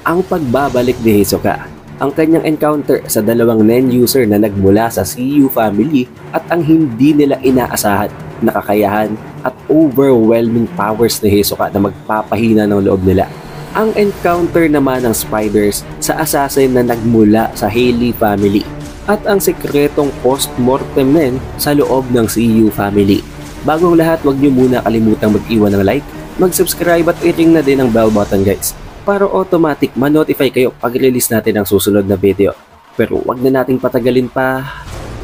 Ang pagbabalik ni Hisoka, ang kanyang encounter sa dalawang Nen user na nagmula sa CU family at ang hindi nila inaasahan na kakayahan at overwhelming powers ni Hisoka na magpapahina ng loob nila. Ang encounter naman ng Spiders sa assassin na nagmula sa Hailey family at ang sekretong post-mortem Nen sa loob ng CU family. Bago ang lahat, huwag niyo muna kalimutang mag-iwan ng like, mag-subscribe at i-ring na din ang bell button guys, para automatic ma-notify kayo pag release natin ang susunod na video. Pero wag na nating patagalin pa,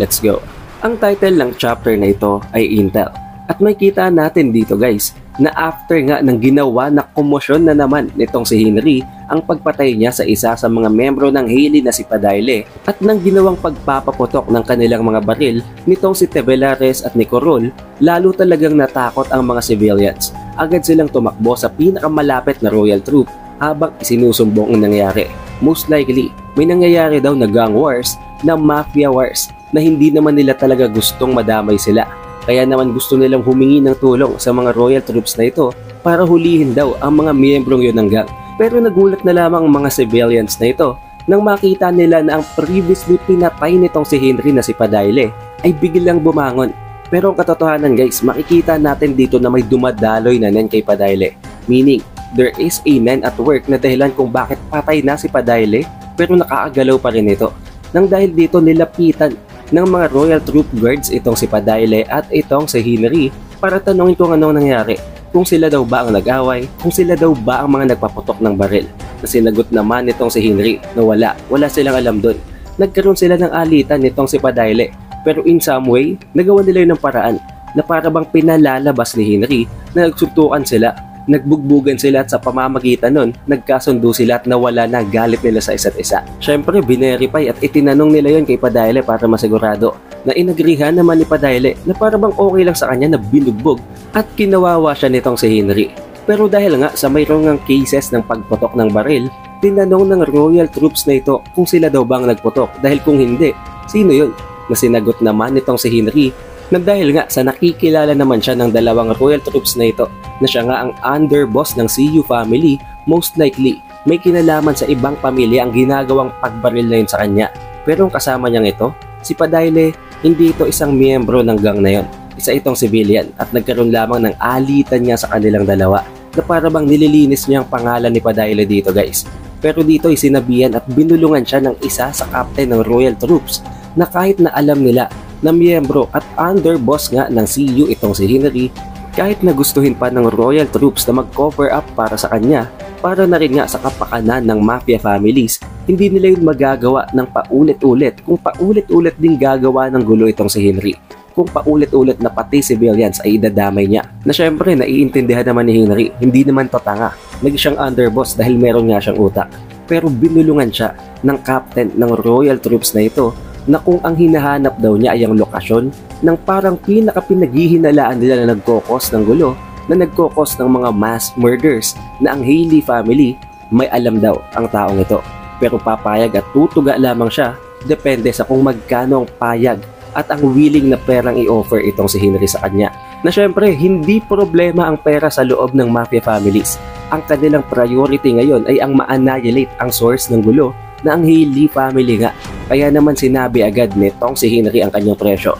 let's go! Ang title ng chapter na ito ay Intel. At may kita natin dito guys, na after nga ng ginawa na komosyon na naman nitong si Henry, ang pagpatay niya sa isa sa mga membro ng Hailey na si Padayle at ng ginawang pagpapaputok ng kanilang mga baril nitong si Tevelares at ni Corol, lalo talagang natakot ang mga civilians. Agad silang tumakbo sa pinakamalapit na royal troop habang isinusumbong ang nangyari. Most likely, may nangyayari daw na gang wars, na mafia wars, na hindi naman nila talaga gustong madamay sila. Kaya naman gusto nilang humingi ng tulong sa mga royal troops na ito para hulihin daw ang mga miyembrong yun ng gang. Pero nagulat na lamang ang mga civilians na ito nang makita nila na ang previously pinatay nitong si Henry na si Padayle ay biglang bumangon. Pero ang katotohanan guys, makikita natin dito na may dumadaloy na Nen kay Padayle. Meaning, there is a Nen at work na dahilan kung bakit patay na si Padayle pero nakaagalaw pa rin ito. Nang dahil dito nilapitan ng mga royal troop guards itong si Padayle at itong si Henry para tanungin kung anong nangyari, kung sila daw ba ang nag-away, kung sila daw ba ang mga nagpaputok ng baril. Na sinagot naman itong si Henry na wala silang alam doon. Nagkaroon sila ng alitan nitong si Padayle, pero in some way, nagawa nila yun ng paraan na para bang pinalalabas ni Henry na nagsuntukan sila, nagbugbugan sila at sa pamamagitan nun, nagkasundo sila at nawala na galit nila sa isa't isa. Syempre, binerify at itinanong nila yon kay Padayle para masigurado na inagrihan naman ni Padayle na para bang okay lang sa kanya na binugbog at kinawawa siya nitong si Henry. Pero dahil nga sa mayroong ng cases ng pagputok ng baril, tinanong ng royal troops na ito kung sila daw bang nagputok dahil kung hindi, sino yun? Na sinagot naman nitong si Henry na dahil nga sa nakikilala naman siya ng dalawang royal troops na ito na siya nga ang underboss ng CU family, most likely may kinalaman sa ibang pamilya ang ginagawang pagbaril na yun sa kanya. Pero ang kasama niyang ito, si Padayle, hindi ito isang miyembro ng gang na yun. Isa itong civilian at nagkaroon lamang ng alitan niya sa kanilang dalawa na para bang nililinis niya ang pangalan ni Padayle dito guys. Pero dito ay sinabihan at binulungan siya ng isa sa captain ng royal troops na kahit na alam nila na miyembro at underboss nga ng CU itong si Henry, kahit nagustuhin pa ng royal troops na mag-cover up para sa kanya, para na rin nga sa kapakanan ng mafia families, hindi nila yun magagawa ng paulit-ulit kung paulit-ulit din gagawa ng gulo itong si Henry. Kung paulit-ulit na pati civilians ay idadamay niya. Na syempre naiintindihan naman ni Henry, hindi naman to tanga. Naging siyang underboss dahil meron nga siyang utak. Pero binulungan siya ng captain ng royal troops na ito na kung ang hinahanap daw niya ay ang lokasyon ng parang pinaka-pinaghihinalaan nila na nagkokos ng gulo, na nagkokos ng mga mass murders, na ang Hailey family may alam daw ang taong ito. Pero papayag at tutuga lamang siya, depende sa kung magkano ang payag at ang willing na perang i-offer itong si Henry sa kanya. Na syempre, hindi problema ang pera sa loob ng mafia families. Ang kanilang priority ngayon ay ang ma-annihilate ang source ng gulo, na ang Hailey family nga. Kaya naman sinabi agad nitong si Henry ang kanyang presyo,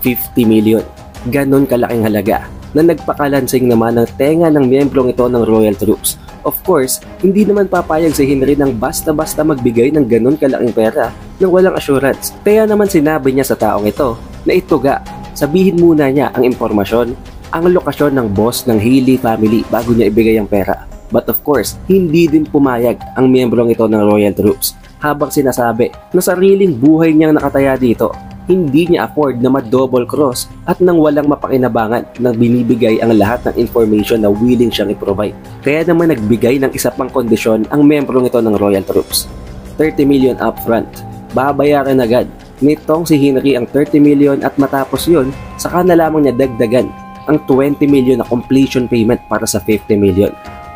50 million. Ganon kalaking halaga na nagpakalansing naman ng tenga ng miyembrong ito ng royal troops. Of course, hindi naman papayag si Henry ng basta-basta magbigay ng ganon kalaking pera nang walang assurance. Kaya naman sinabi niya sa taong ito na ituga, sabihin muna niya ang impormasyon, ang lokasyon ng boss ng Hailey family bago niya ibigay ang pera. But of course, hindi din pumayag ang miyembrong ito ng royal troops. Habang sinasabi na sariling buhay niyang nakataya dito, hindi niya afford na ma-double cross at nang walang mapakinabangan nang binibigay ang lahat ng information na willing siyang i-provide. Kaya naman nagbigay ng isa pang kondisyon ang membrong ito ng royal troops. 30 million upfront. Babayaran agad nitong si Henry ang 30 million at matapos yun, saka na lamang niya dagdagan ang 20 million na completion payment para sa 50 million.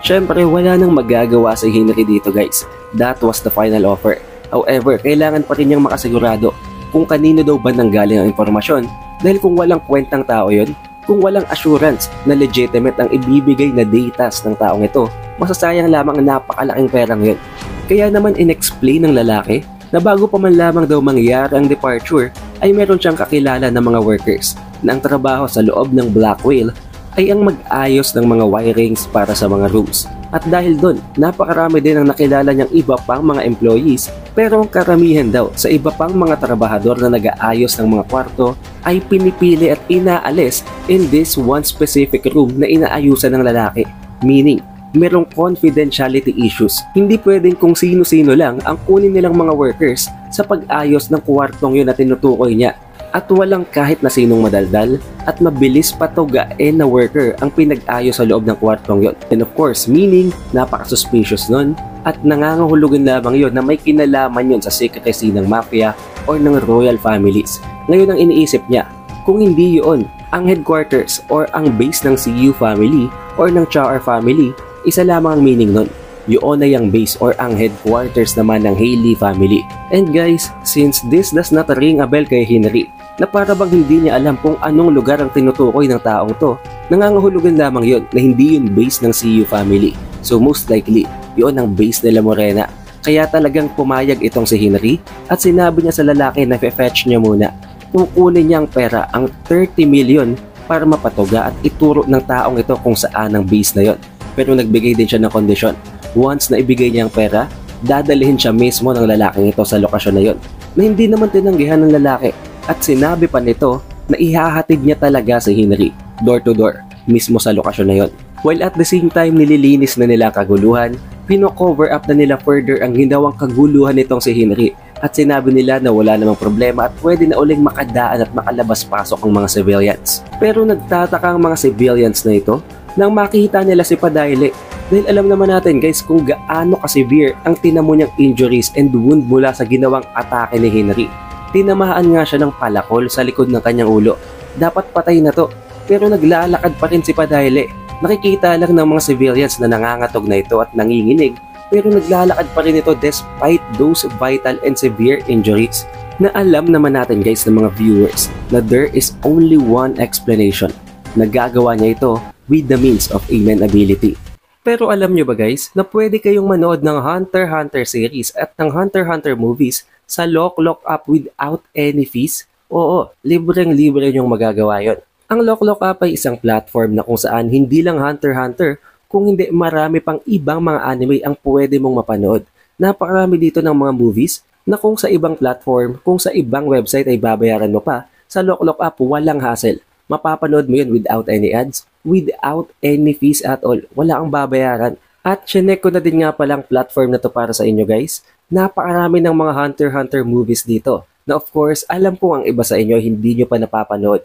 Syempre, wala nang magagawa si Henry dito guys. That was the final offer. However, kailangan pa rin niyang makasigurado kung kanino daw ba nanggaling ang impormasyon dahil kung walang kwentang tao yun, kung walang assurance na legitimate ang ibibigay na datas ng taong ito, masasayang lamang ang napakalaking perang yun. Kaya naman inexplain ng lalaki na bago pa man lamang daw mangyari ang departure ay meron siyang kakilala ng mga workers na ang trabaho sa loob ng Black Whale ay ang mag-ayos ng mga wirings para sa mga rooms. At dahil doon, napakarami din ang nakilala niyang iba pang mga employees, pero ang karamihan daw sa iba pang mga trabahador na nag-aayos ng mga kwarto ay pinipili at inaalis in this one specific room na inaayusan ng lalaki. Meaning, merong confidentiality issues. Hindi pwedeng kung sino-sino lang ang kunin nilang mga workers sa pag-ayos ng kwartong yun na tinutukoy niya. At walang kahit na sinong madaldal at mabilis patugain na worker ang pinag-ayos sa loob ng kwartong yon. And of course, meaning napaka-suspicious nun at nangangahulugan lamang yon na may kinalaman yon sa secrecy ng mafia or ng royal families. Ngayon ang iniisip niya, kung hindi yon ang headquarters or ang base ng CU family or ng Char family, isa lamang ang meaning nun. Yun ay ang base or ang headquarters naman ng Haley family. And guys, since this does not ring a bell kay Henry, na para bang hindi niya alam kung anong lugar ang tinutukoy ng taong to, nangangahulugan lamang yon na hindi yun base ng CU family. So most likely, yun ang base nila Morena. Kaya talagang pumayag itong si Henry at sinabi niya sa lalaki na fe-fetch niya muna. Kukunin niya ang pera, ang 30 million para mapatuga at ituro ng taong ito kung saan ang base na yon. Pero nagbigay din siya ng kondisyon. Once na ibigay niya ang pera, dadalhin siya mismo ng lalaking ito sa lokasyon na yon, na hindi naman tinanggihan ng lalaki. At sinabi pa nito na ihahatid niya talaga si Henry door to door mismo sa lokasyon na yon. While at the same time nililinis na nila ang kaguluhan, pino-cover up na nila further ang ginawang kaguluhan nitong si Henry at sinabi nila na wala namang problema at pwede na uling makadaan at makalabas-pasok ang mga civilians. Pero nagtataka ang mga civilians na ito nang makita nila si Padayle. Dahil alam naman natin guys kung gaano ka-severe ang tinamo niyang injuries and wound mula sa ginawang atake ni Henry. Tinamahan nga siya ng palakol sa likod ng kanyang ulo. Dapat patay na to, pero naglalakad pa rin si Padayle. Nakikita lang ng mga civilians na nangangatog na ito at nanginginig, pero naglalakad pa rin ito despite those vital and severe injuries. Na alam naman natin guys ng mga viewers na there is only one explanation. Nagagawa niya ito with the means of amen ability. Pero alam nyo ba guys na pwede kayong manood ng Hunter x Hunter series at ng Hunter x Hunter movies sa Lock Up without any fees? Oo, libreng-libre nyong magagawa yon. Ang Lock Up ay isang platform na kung saan hindi lang Hunter x Hunter, kung hindi marami pang ibang mga anime ang pwede mong mapanood. Napakarami dito ng mga movies na kung sa ibang platform, kung sa ibang website ay babayaran mo pa, sa Lock Up walang hassle. Mapapanood mo yun without any ads, without any fees at all. Wala kang babayaran. At chinek ko na din nga palang platform na to para sa inyo guys. Napakarami ng mga Hunter x Hunter movies dito. Na of course, alam ko ang iba sa inyo hindi nyo pa napapanood.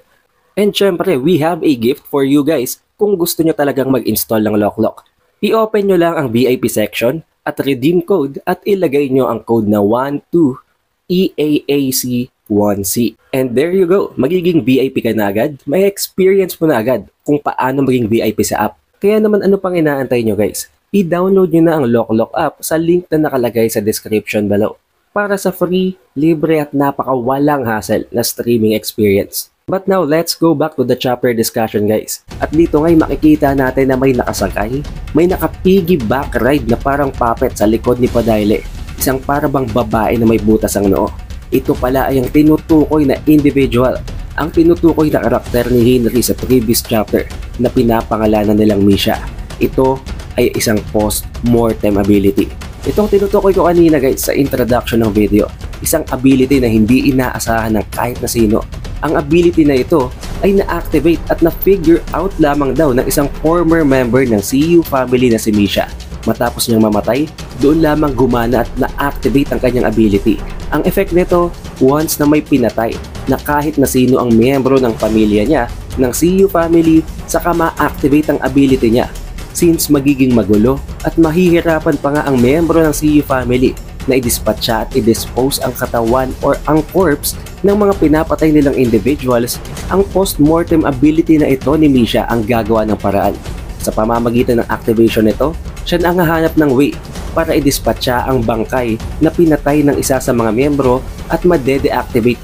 And syempre, we have a gift for you guys kung gusto nyo talagang mag-install ng Lock. I-open nyo lang ang VIP section at redeem code at ilagay nyo ang code na 12EAAC1C. And there you go, magiging VIP ka na agad, may experience mo na agad kung paano maging VIP sa app. Kaya naman ano pang inaantay nyo guys? I-download nyo na ang Lock app sa link na nakalagay sa description below para sa free, libre at napakawalang hassle na streaming experience. But now, let's go back to the chapter discussion guys. At dito ngay makikita natin na may nakasakay, may naka-piggyback ride na parang puppet sa likod ni Padayle. Isang parabang babae na may butas ang noo. Ito pala ay ang tinutukoy na individual, ang tinutukoy na karakter ni Henry sa previous chapter na pinapangalanan nilang Misha. Ito ay isang post-mortem ability. Itong tinutukoy ko kanina guys sa introduction ng video, isang ability na hindi inaasahan ng kahit na sino. Ang ability na ito ay na-activate at na-figure out lamang daw ng isang former member ng CU family na si Misha. Matapos niyang mamatay, doon lamang gumana at na-activate ang kanyang ability. Ang effect nito, once na may pinatay na kahit na sino ang miyembro ng pamilya niya, ng CU family, saka ma-activate ang ability niya. Since magiging magulo at mahihirapan pa nga ang miyembro ng CU family na i-dispatcha at i-dispose ang katawan or ang corpse ng mga pinapatay nilang individuals, ang post-mortem ability na ito ni Misha ang gagawa ng paraan. Sa pamamagitan ng activation nito, siya na ang hahanap ng way para i-dispatcha ang bangkay na pinatay ng isa sa mga miyembro at ma-deactivate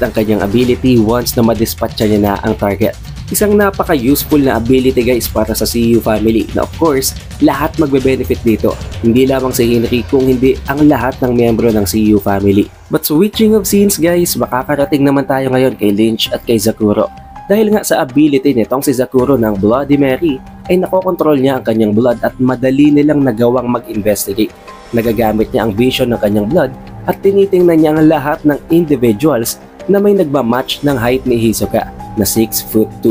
ang kanyang ability once na ma-dispatcha niya na ang target. Isang napaka-useful na ability guys para sa CU family na of course, lahat magbe-benefit dito. Hindi lamang si Henry kung hindi ang lahat ng miyembro ng CU family. But switching of scenes guys, makakarating naman tayo ngayon kay Lynch at kay Zakuro. Dahil nga sa ability nitong si Zakuro ng Bloody Mary, ay nakokontrol niya ang kanyang blood at madali nilang nagawang mag-investigate. Nagagamit niya ang vision ng kanyang blood at tinitingnan niya ang lahat ng individuals na may nagmamatch ng height ni Hisoka na 6'2".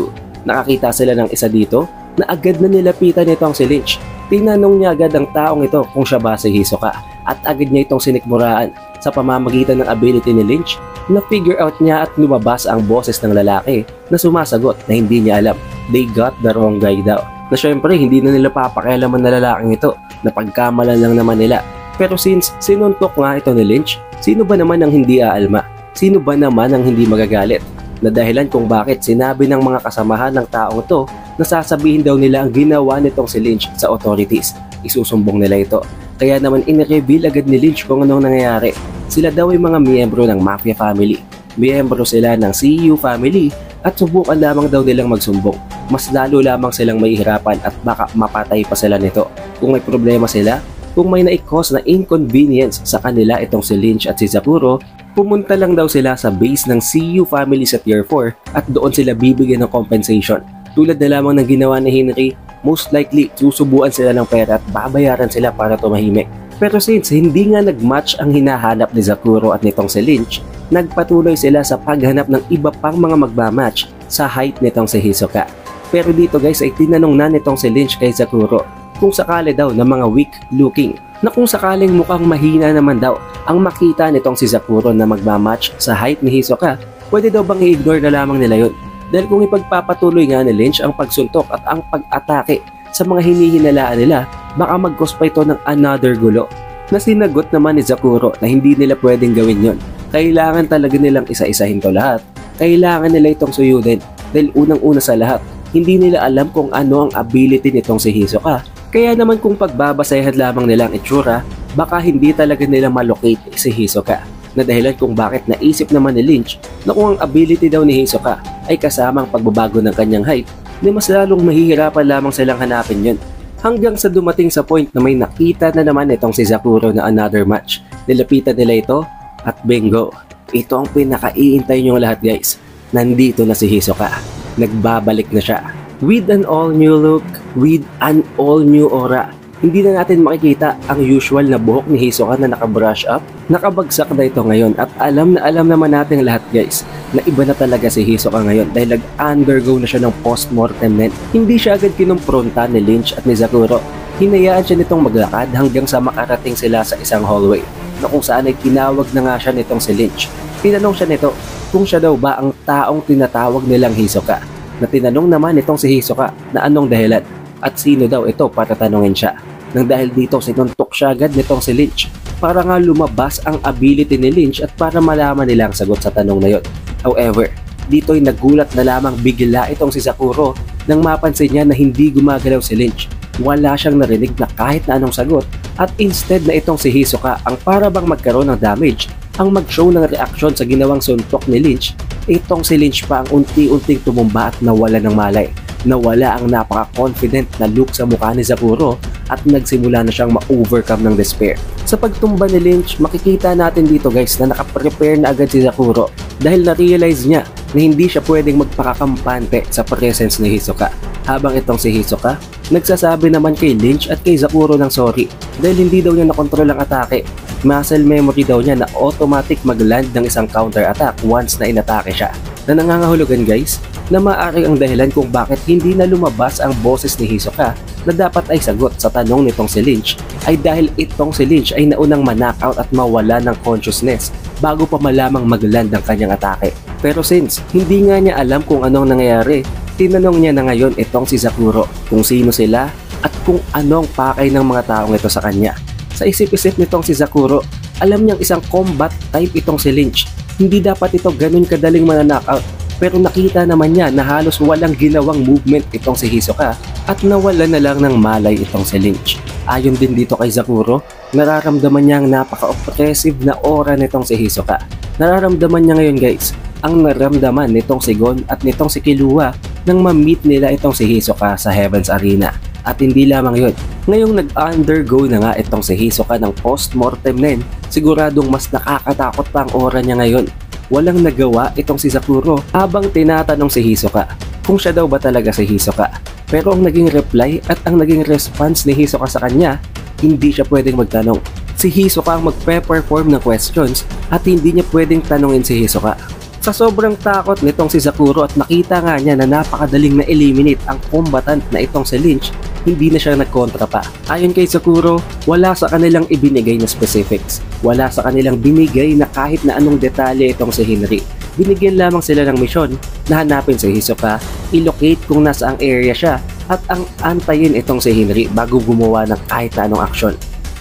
Nakakita sila ng isa dito na agad na nilapitan nitong si Lynch. Tinanong niya agad ang taong ito kung siya ba si Hisoka at agad niya itong sinikmuraan sa pamamagitan ng ability ni Lynch na figure out niya at lumabas ang boses ng lalaki na sumasagot na hindi niya alam. They got the wrong guy daw. Na syempre hindi na nila papakialaman na lalaking ito na pagkamalan lang naman nila. Pero since sinuntok nga ito ni Lynch, sino ba naman ang hindi aalma? Sino ba naman ang hindi magagalit? Na dahilan kung bakit sinabi ng mga kasamahan ng taong ito na sasabihin daw nila ang ginawa nitong si Lynch sa authorities. Isusumbong nila ito. Kaya naman in-reveal agad ni Lynch kung anong nangyayari. Sila daw ay mga miyembro ng Mafia family. Miyembro sila ng CU family at subukan lamang daw nilang magsumbong. Mas lalo lamang silang mahihirapan at baka mapatay pa sila nito. Kung may problema sila, kung may naikos na inconvenience sa kanila itong si Lynch at si Zakuro, pumunta lang daw sila sa base ng CU family sa Tier 4 at doon sila bibigyan ng compensation. Tulad na lamang ng ginawa ni Henry, most likely susubuan sila ng pera at babayaran sila para tumahimik. Pero since hindi nga nagmatch ang hinahanap ni Zakuro at nitong si Lynch, nagpatuloy sila sa paghanap ng iba pang mga magmamatch sa height nitong si Hisoka. Pero dito guys ay tinanong na nitong si Lynch kay Zakuro kung sakali daw ng mga weak looking na kung sakaling mukhang mahina naman daw ang makita nitong si Zakuro na magmamatch sa height ni Hisoka, pwede daw bang i-ignore na lamang nila yun? Dahil kung ipagpapatuloy nga ni Lynch ang pagsuntok at ang pag-atake sa mga hinihinalaan nila, baka mag-cause pa ito ng another gulo. Na sinagot naman ni Zakuro na hindi nila pwedeng gawin yon. Kailangan talaga nilang isa-isahin to lahat. Kailangan nila itong suyudin dahil unang-una sa lahat, hindi nila alam kung ano ang ability nitong si Hisoka. Kaya naman kung pagbabasayahan lamang nila ang itsura, baka hindi talaga nila malocate si Hisoka. Na dahilan kung bakit naisip naman ni Lynch na kung ang ability daw ni Hisoka ay kasama ang pagbabago ng kanyang height, na mas lalong mahihirapan lamang silang hanapin yun. Hanggang sa dumating sa point na may nakita na naman itong si Zakuro na another match. Nilapitan nila ito at bingo. Ito ang pinakaiintay nyo lahat guys. Nandito na si Hisoka. Nagbabalik na siya. With an all new look, with an all new aura. Hindi na natin makikita ang usual na buhok ni Hisoka na nakabrush up. Nakabagsak na ito ngayon at alam naman natin lahat guys na iba na talaga si Hisoka ngayon dahil nag-undergo na siya ng post-mortem men. Hindi siya agad kinumpronta ni Lynch at ni Zakuro. Hinayaan siya nitong maglakad hanggang sa makarating sila sa isang hallway na kung saan ay tinawag na nga siya nitong si Lynch. Tinanong siya nito kung siya daw ba ang taong tinatawag nilang Hisoka. Na tinanong naman itong si Hisoka na anong dahilan at sino daw ito para tanungin siya. Nang dahil dito sinuntok siya agad nitong si Lynch para nga lumabas ang ability ni Lynch at para malaman nila ang sagot sa tanong na yon. However, dito ay nagulat na lamang bigla itong si Zakuro nang mapansin niya na hindi gumagalaw si Lynch. Wala siyang narinig na kahit na anong sagot at instead na itong si Hisoka ang para bang magkaroon ng damage ang mag-show ng reaksyon sa ginawang suntok ni Lynch, itong si Lynch pa ang unti-unting tumumba at nawala ng malay. Nawala ang napaka-confident na look sa mukha ni Zakuro at nagsimula na siyang ma-overcome ng despair. Sa pagtumba ni Lynch, makikita natin dito guys na nakaprepare na agad si Zakuro dahil na-realize niya na hindi siya pwedeng magpakakampante sa presence ni Hisoka. Habang itong si Hisoka, nagsasabi naman kay Lynch at kay Zakuro ng sorry dahil hindi daw niya nakontrol ang atake. Muscle memory daw niya na automatic mag-land ng isang counter-attack once na inatake siya. Na nangangahulugan guys, na maaari ang dahilan kung bakit hindi na lumabas ang boses ni Hisoka na dapat ay sagot sa tanong nitong si Lynch ay dahil itong si Lynch ay naunang ma-knockout at mawala ng consciousness bago pa malamang mag-land ang kanyang atake. Pero since hindi nga niya alam kung anong nangyayari, tinanong niya na ngayon itong si Zakuro kung sino sila at kung anong pakay ng mga taong ito sa kanya. Sa isip-isip nitong si Zakuro, alam niyang isang combat type itong si Lynch. Hindi dapat ito ganun kadaling mananockout. Pero nakita naman niya na halos walang ginawang movement itong si Hisoka at nawala na lang ng malay itong si Lynch. Ayon din dito kay Zakuro, nararamdaman niya ang napaka-oppressive na aura nitong si Hisoka. Nararamdaman niya ngayon guys, ang naramdaman nitong si Gon at nitong si Killua nang ma-meet nila itong si Hisoka sa Heaven's Arena. At hindi lamang yun, ngayong nag-undergo na nga itong si Hisoka ng post-mortem nin, siguradong mas nakakatakot pa ang aura niya ngayon. Walang nagawa itong si Sakuro habang tinatanong si Hisoka kung siya daw ba talaga si Hisoka. Pero ang naging reply at ang naging response ni Hisoka sa kanya, hindi siya pwedeng magtanong. Si Hisoka ang magpe-perform ng questions at hindi niya pwedeng tanungin si Hisoka. Sa sobrang takot nitong si Sakuro at nakita nga niya na napakadaling na-eliminate ang combatant na itong si Lynch, hindi na siya nagkontra pa. Ayon kay Sakuro, wala sa kanilang ibinigay na specifics. Wala sa kanilang binigay na kahit na anong detalye itong si Henry. Binigyan lamang sila ng misyon na hanapin si Hisoka, i-locate kung nasaang area siya at ang antayin itong si Henry bago gumawa ng kahit na anong aksyon.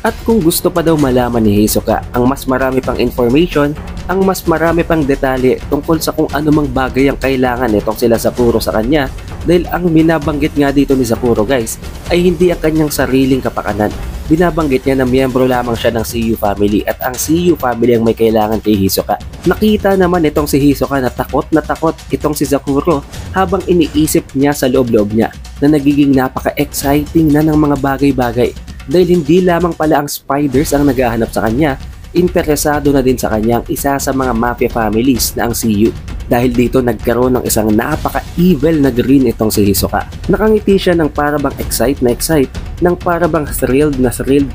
At kung gusto pa daw malaman ni Hisoka ang mas marami pang information, ang mas marami pang detalye tungkol sa kung anumang bagay ang kailangan nitong sila Sakuro sa kanya, dahil ang binabanggit nga dito ni Sakuro guys ay hindi ang kanyang sariling kapakanan. Binabanggit niya na miyembro lamang siya ng CU family at ang CU family ang may kailangan kay Hisoka. Nakita naman itong si Hisoka na takot itong si Sakuro habang iniisip niya sa loob-loob niya na nagiging napaka-exciting na ng mga bagay-bagay. Dahil hindi lamang pala ang spiders ang naghahanap sa kanya, interesado na din sa kanya ang isa sa mga mafia families na ang CU. Dahil dito nagkaroon ng isang napaka-evil na green itong si Hisoka. Nakangiti siya ng parabang excite, ng parabang thrilled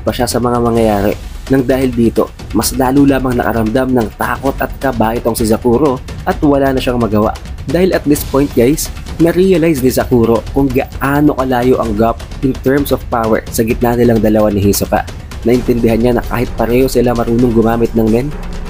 pa siya sa mga mangyayari. Nang dahil dito, mas lalo lamang nakaramdam ng takot at kaba itong si Sakuro at wala na siyang magawa. Dahil at this point guys, na-realize ni Sakuro kung gaano kalayo ang gap in terms of power sa gitna nilang dalawa ni Hisoka. Naintindihan niya na kahit pareho sila marunong gumamit ng nen,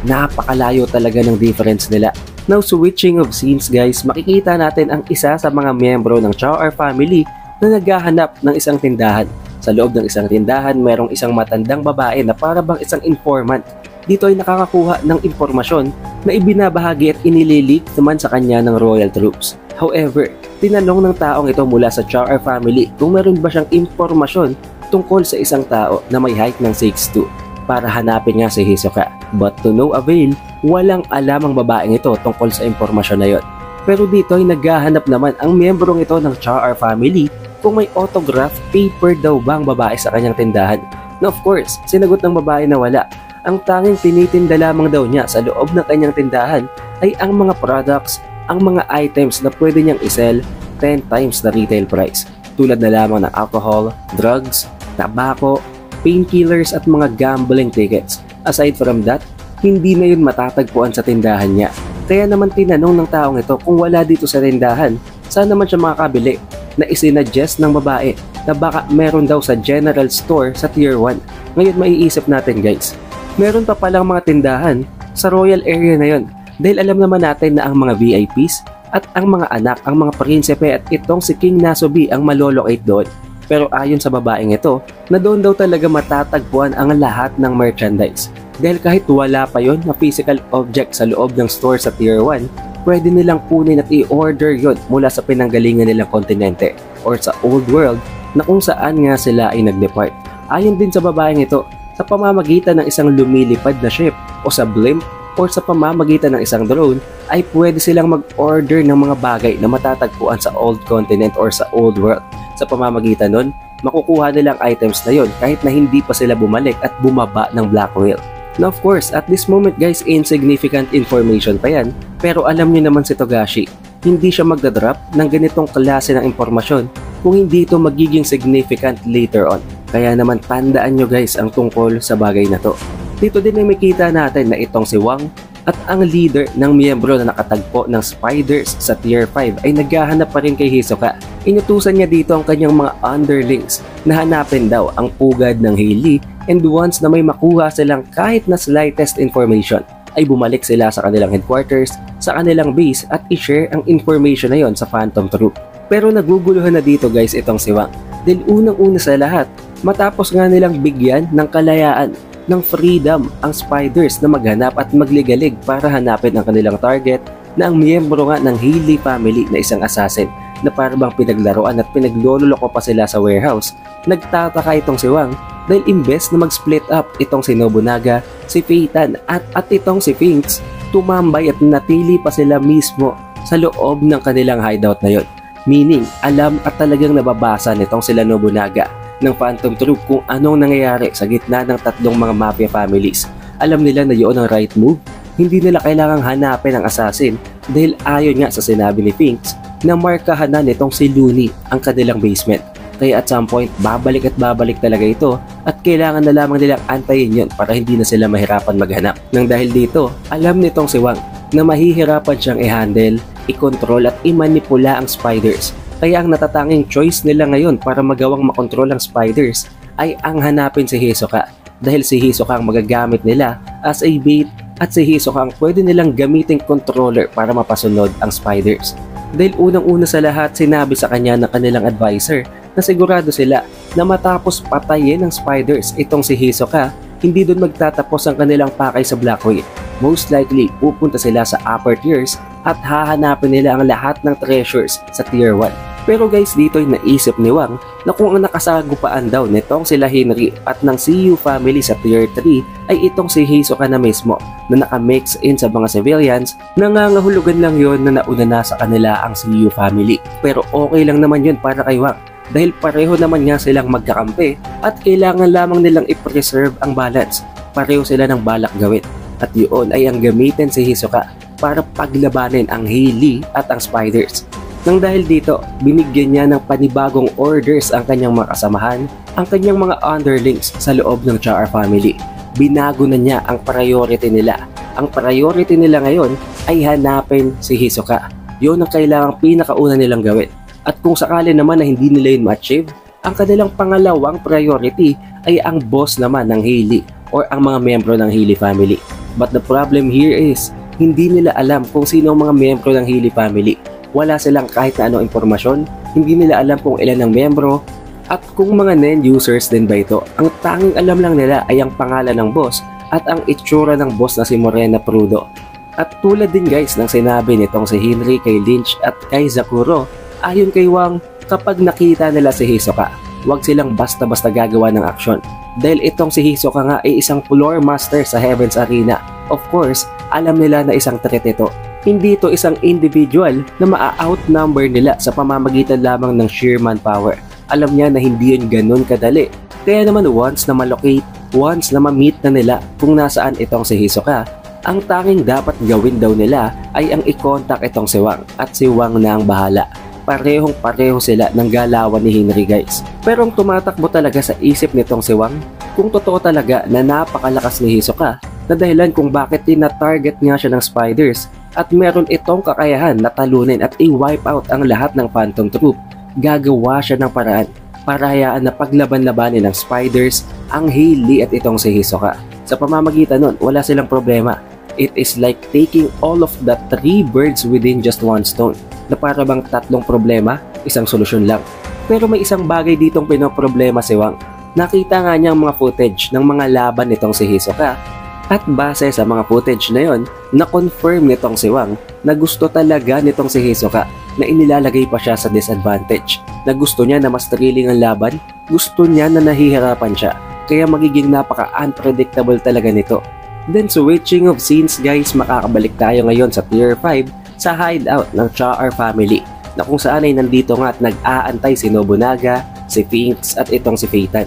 napakalayo talaga ng difference nila. Now switching of scenes guys, makikita natin ang isa sa mga miyembro ng Chao family na naghahanap ng isang tindahan. Sa loob ng isang tindahan, mayroong isang matandang babae na parabang isang informant. Dito ay nakakakuha ng impormasyon na ibinabahagi at inililik naman sa kanya ng royal troops. However, tinanong ng taong ito mula sa Chao family kung meron ba siyang impormasyon tungkol sa isang tao na may height ng 6'2" para hanapin nga si Hisoka. But to no avail, walang alam ang babaeng ito tungkol sa impormasyon na yon. Pero dito ay naghahanap naman ang miyembrong ito ng Chao family kung may autograph paper daw bang babae sa kanyang tindahan. Na of course, sinagot ng babae na wala. Ang tanging tinitinda lamang daw niya sa loob ng kanyang tindahan ay ang mga products, ang mga items na pwede niyang isell 10 times the retail price. Tulad na lamang ng alcohol, drugs, tabako, painkillers at mga gambling tickets. Aside from that, hindi na yun matatagpuan sa tindahan niya. Kaya naman tinanong ng taong ito kung wala dito sa tindahan, saan naman siya makakabili, na isinadjust ng babae na baka meron daw sa general store sa tier 1. Ngayon maiisip natin guys, meron pa palang mga tindahan sa royal area na yon, dahil alam naman natin na ang mga VIPs at ang mga anak, ang mga prinsipe at itong si King Nasubi ang malolocate doon. Pero ayon sa babaeng ito, na doon daw talaga matatagpuan ang lahat ng merchandise. Dahil kahit wala pa yon na physical object sa loob ng store sa tier 1, pwede nilang kunin at i-order yon mula sa pinanggalingan nilang kontinente or sa old world na kung saan nga sila ay nag-depart. Ayon din sa babaeng ito, sa pamamagitan ng isang lumilipad na ship o sa blimp or sa pamamagitan ng isang drone ay pwede silang mag-order ng mga bagay na matatagpuan sa old continent or sa old world. Sa pamamagitan nun, makukuha nilang items na yon kahit na hindi pa sila bumalik at bumaba ng Black Whale. Now of course, at this moment guys, insignificant information pa yan, pero alam niyo naman si Togashi, hindi siya magdadrop ng ganitong klase ng impormasyon kung hindi ito magiging significant later on. Kaya naman tandaan nyo guys ang tungkol sa bagay na to. Dito din ay makita natin na itong si Wang at ang leader ng miyembro na nakatagpo ng spiders sa tier 5 ay naghahanap pa rin kay Hisoka. Inutusan niya dito ang kanyang mga underlings na hanapin daw ang pugad ng Hailey, and once na may makuha silang kahit na slightest information ay bumalik sila sa kanilang headquarters, sa kanilang base at i-share ang information na yon sa Phantom Troop. Pero naguguluhan na dito guys itong si Wang, dahil unang-una sa lahat, matapos nga nilang bigyan ng kalayaan, ng freedom ang spiders na maghanap at magligalig para hanapin ang kanilang target na ang miyembro nga ng Hailey family na isang assassin na parang pinaglaruan at pinaglololoko pa sila sa warehouse. Nagtataka itong si Wang dahil imbes na mag-split up itong si Nobunaga, si Phaeton at itong si Finks, tumambay at natili pa sila mismo sa loob ng kanilang hideout na yon. Meaning, alam at talagang nababasa nitong sila Nobunaga ng Phantom Troop kung anong nangyayari sa gitna ng tatlong mga mafia families. Alam nila na yun ang right move. Hindi nila kailangang hanapin ang assassin dahil ayon nga sa sinabi ni Finks na markahan na nitong si Looney ang kanilang basement. Kaya at some point, babalik at babalik talaga ito at kailangan na lamang nilang antayin yun para hindi na sila mahirapan maghanap. Nang dahil dito, alam nitong si Wang na mahihirapan siyang i-handle, i-control at i-manipula ang spiders. Kaya ang natatanging choice nila ngayon para magawang makontrol ang spiders ay ang hanapin si Hisoka. Dahil si Hisoka ang magagamit nila as a bait at si Hisoka ang pwede nilang gamiting controller para mapasunod ang spiders. Dahil unang-una sa lahat sinabi sa kanya ng kanilang advisor na sigurado sila na matapos patayin ng spiders itong si Hisoka, hindi doon magtatapos ang kanilang pakay sa Blackwing. Most likely, pupunta sila sa upper tiers at hahanapin nila ang lahat ng treasures sa tier 1. Pero guys, dito ay naisip ni Wang na kung ang nakasagupaan daw nitong sila Henry at ng CU family sa tier 3 ay itong si Hisoka na mismo na nakamix in sa mga civilians, nangangahulugan lang yon na nauna na sa kanila ang CU family. Pero okay lang naman yun para kay Wang dahil pareho naman nga silang magkakampi at kailangan lamang nilang i-preserve ang balance. Pareho sila ng balak gawin. At yun ay ang gamitin si Hisoka para paglabanin ang Hailey at ang spiders. Nang dahil dito, binigyan niya ng panibagong orders ang kanyang mga kasamahan, ang kanyang mga underlings sa loob ng Char family. Binago na niya ang priority nila. Ang priority nila ngayon ay hanapin si Hisoka. Yun ang kailangang pinakauna nilang gawin. At kung sakali naman na hindi nila yun ma-achieve, ang kanilang pangalawang priority ay ang boss naman ng Hailey or ang mga miyembro ng Hailey family. But the problem here is, hindi nila alam kung sino ang mga miyembro ng Hailey family. Wala silang kahit na anong impormasyon, hindi nila alam kung ilan ang miyembro, at kung mga non-users din ba ito. Ang tanging alam lang nila ay ang pangalan ng boss at ang itsura ng boss na si Morena Prudo. At tulad din guys ng sinabi nitong si Henry kay Lynch at kay Zakuro, ayon kay Wang, kapag nakita nila si Hisoka, huwag silang basta-basta gagawa ng aksyon. Dahil itong si Hisoka nga ay isang floor master sa Heaven's Arena. Of course, alam nila na isang threat ito. Hindi ito isang individual na maa-outnumber nila sa pamamagitan lamang ng sheer manpower. Alam niya na hindi yun ganun kadali. Kaya naman once na malocate, once na ma-meet na nila kung nasaan itong si Hisoka, ang tanging dapat gawin daw nila ay ang i-contact itong si Wang at si Wang na ang bahala. Parehong-pareho sila ng galawan ni Henry guys. Pero ang tumatakbo talaga sa isip nitong si Wang, kung totoo talaga na napakalakas ni Hisoka, na dahilan kung bakit tina-target nga siya ng spiders at meron itong kakayahan na talunin at i-wipe out ang lahat ng Phantom Troop, gagawa siya ng paraan para hayaan na paglaban-labanin ng spiders ang Hailey at itong si Hisoka. Sa pamamagitan nun, wala silang problema. It is like taking all of the 3 birds within just one stone, na para bang tatlong problema, isang solusyon lang. Pero may isang bagay ditong pinoproblema si Wang. Nakita nga niya ang mga footage ng mga laban nitong si Hisoka. At base sa mga footage na yon, na-confirm nitong si Wang na gusto talaga nitong si Hisoka na inilalagay pa siya sa disadvantage. Na gusto niya na mas thrilling ang laban, gusto niya na nahihirapan siya. Kaya magiging napaka-unpredictable talaga nito. Then switching of scenes guys, makakabalik tayo ngayon sa tier 5 sa hideout ng Char family na kung saan ay nandito nga at nag-aantay si Nobunaga, si Finks at itong si Phaeton.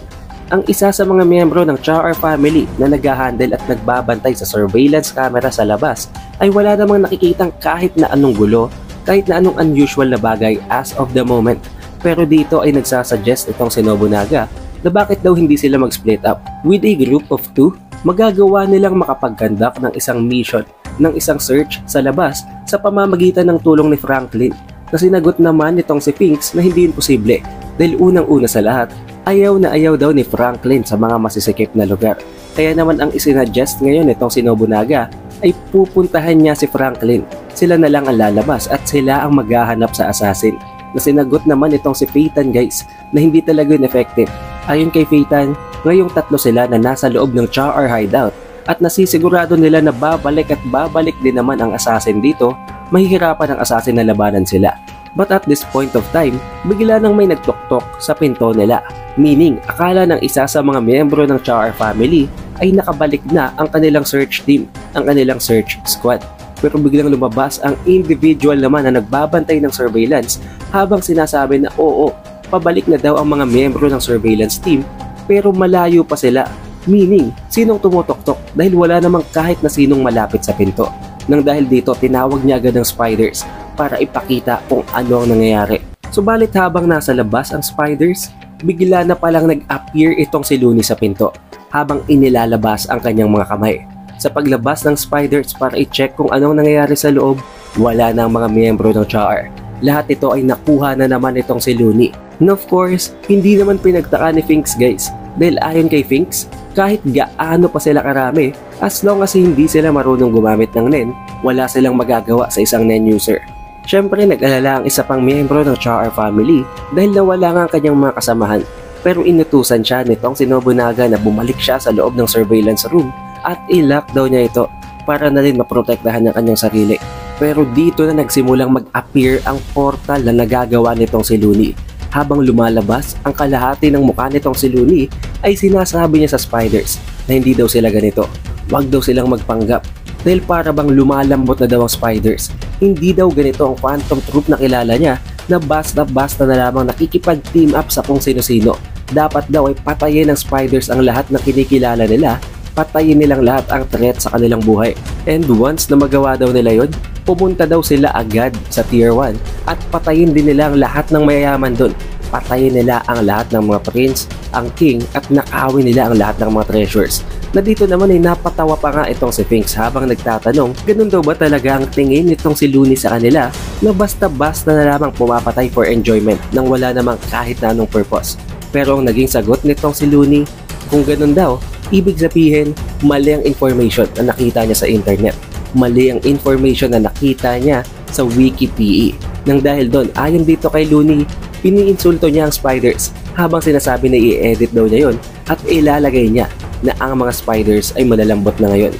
Ang isa sa mga miyembro ng Char family na nag-handle at nagbabantay sa surveillance camera sa labas ay wala namang nakikitang kahit na anong gulo, kahit na anong unusual na bagay as of the moment. Pero dito ay nagsasuggest itong si Nobunaga na bakit daw hindi sila mag-split up. With a group of 2, magagawa nilang makapag-conduct ng isang mission, ng isang search sa labas sa pamamagitan ng tulong ni Franklin, na sinagot naman nitong si Finks na hindi imposible dahil unang-una sa lahat, ayaw na ayaw daw ni Franklin sa mga masisikip na lugar. Kaya naman ang isinuggest ngayon nitong si Nobunaga ay pupuntahan niya si Franklin. Sila na lang ang lalabas at sila ang maghahanap sa assassin. Na sinagot naman itong si Phaeton guys na hindi talaga yun effective. Ayon kay Phaeton, ngayong 3 sila na nasa loob ng Char hideout at nasisigurado nila na babalik at babalik din naman ang assassin dito, mahihirapan ang assassin na labanan sila. But at this point of time, bigla nang may nagtok-tok sa pinto nila. Meaning, akala ng isa sa mga miyembro ng Char family ay nakabalik na ang kanilang search team, ang kanilang search squad. pero biglang lumabas ang individual naman na nagbabantay ng surveillance habang sinasabi na oo, pabalik na daw ang mga miyembro ng surveillance team pero malayo pa sila. Meaning, sinong tumutoktok dahil wala namang kahit na sinong malapit sa pinto. Nang dahil dito, tinawag niya agad ang spiders para ipakita kung ano ang nangyayari. Subalit habang nasa labas ang spiders, bigla na palang nag-appear itong si Looney sa pinto habang inilalabas ang kanyang mga kamay. Sa paglabas ng spiders para i-check kung anong nangyayari sa loob, wala na ang mga miyembro ng CHAR. Lahat ito ay nakuha na naman itong si Looney. And of course, hindi naman pinagtaka ni Finks guys. Dahil ayon kay Finks, kahit gaano pa sila karami, as long as hindi sila marunong gumamit ng NEN, wala silang magagawa sa isang NEN user. Siyempre nag-alala ang isa pang miyembro ng CHAR family dahil nawala nga ang kanyang mga kasamahan. Pero inutusan siya nitong si Nobunaga na bumalik siya sa loob ng surveillance room at i-lockdown niya ito para na rin maprotektahan ng kanyang sarili. Pero dito na nagsimulang mag-appear ang portal na nagagawa nitong si Looney. Habang lumalabas ang kalahati ng mukha nitong si Looney ay sinasabi niya sa spiders na hindi daw sila ganito. Huwag daw silang magpanggap dahil para bang lumalambot na daw ang spiders. Hindi daw ganito ang phantom troop na kilala niya na basta-basta na lamang nakikipag-team up sa kung sino-sino. Dapat daw ay patayin ng spiders ang lahat na kinikilala nila, patayin nilang lahat ang threat sa kanilang buhay. And once na magawa daw nila yun, pumunta daw sila agad sa tier 1 at patayin din nila ang lahat ng mayayaman doon. Patayin nila ang lahat ng mga prince, ang king at nakawin nila ang lahat ng mga treasures. Na dito naman ay napatawa pa nga itong si Finks habang nagtatanong, ganun daw ba talaga ang tingin nitong si Looney sa kanila na basta-basta na lamang pumapatay for enjoyment nang wala namang kahit na anong purpose. Pero ang naging sagot nitong si Looney, kung ganun daw, ibig sabihin mali ang information na nakita niya sa internet. Mali ang information na nakita niya sa Wikipedia. Nang dahil doon, ayon dito kay Looney, piniinsulto niya ang spiders habang sinasabi na i-edit daw niya yon at ilalagay niya na ang mga spiders ay malalambot na ngayon.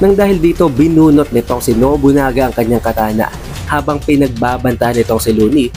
Nang dahil dito, binunot nitong si Nobunaga ang kanyang katana habang pinagbabantahan nitong si Looney.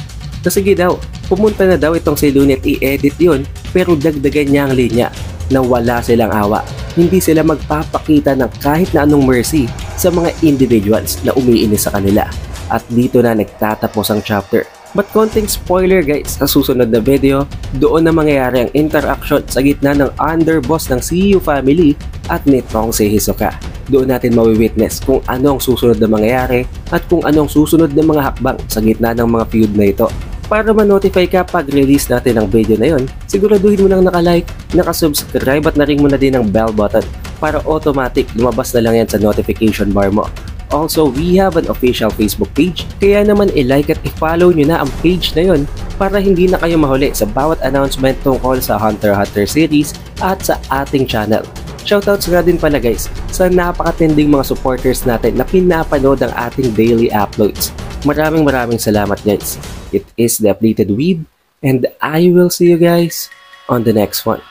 Na sige daw, pumunta na daw itong si Looney at i-edit yon pero dagdagan niya ang linya na wala silang awa. Hindi sila magpapakita ng kahit na anong mercy sa mga individuals na umiinis sa kanila. At dito na nagtatapos ang chapter. But konting spoiler guys, sa susunod na video, doon na mangyayari ang interaction sa gitna ng underboss ng CU family at nitong si Hisoka. Doon natin mawi-witness kung ano ang susunod na mangyayari at kung ano ang susunod na mga hakbang sa gitna ng mga feud na ito. Para ma-notify ka pag release natin ang video na yon, siguraduhin mo nang naka-like, naka-subscribe at na-ring mo na din ang bell button para automatic lumabas na lang yan sa notification bar mo. Also, we have an official Facebook page, kaya naman i-like at i-follow nyo na ang page na yon para hindi na kayo mahuli sa bawat announcement tungkol sa Hunter x Hunter series at sa ating channel. Shoutouts nga din pala guys sa napakatinding mga supporters natin na pinapanood ang ating daily uploads. Maraming salamat guys. It is The Updated Weeb and I will see you guys on the next one.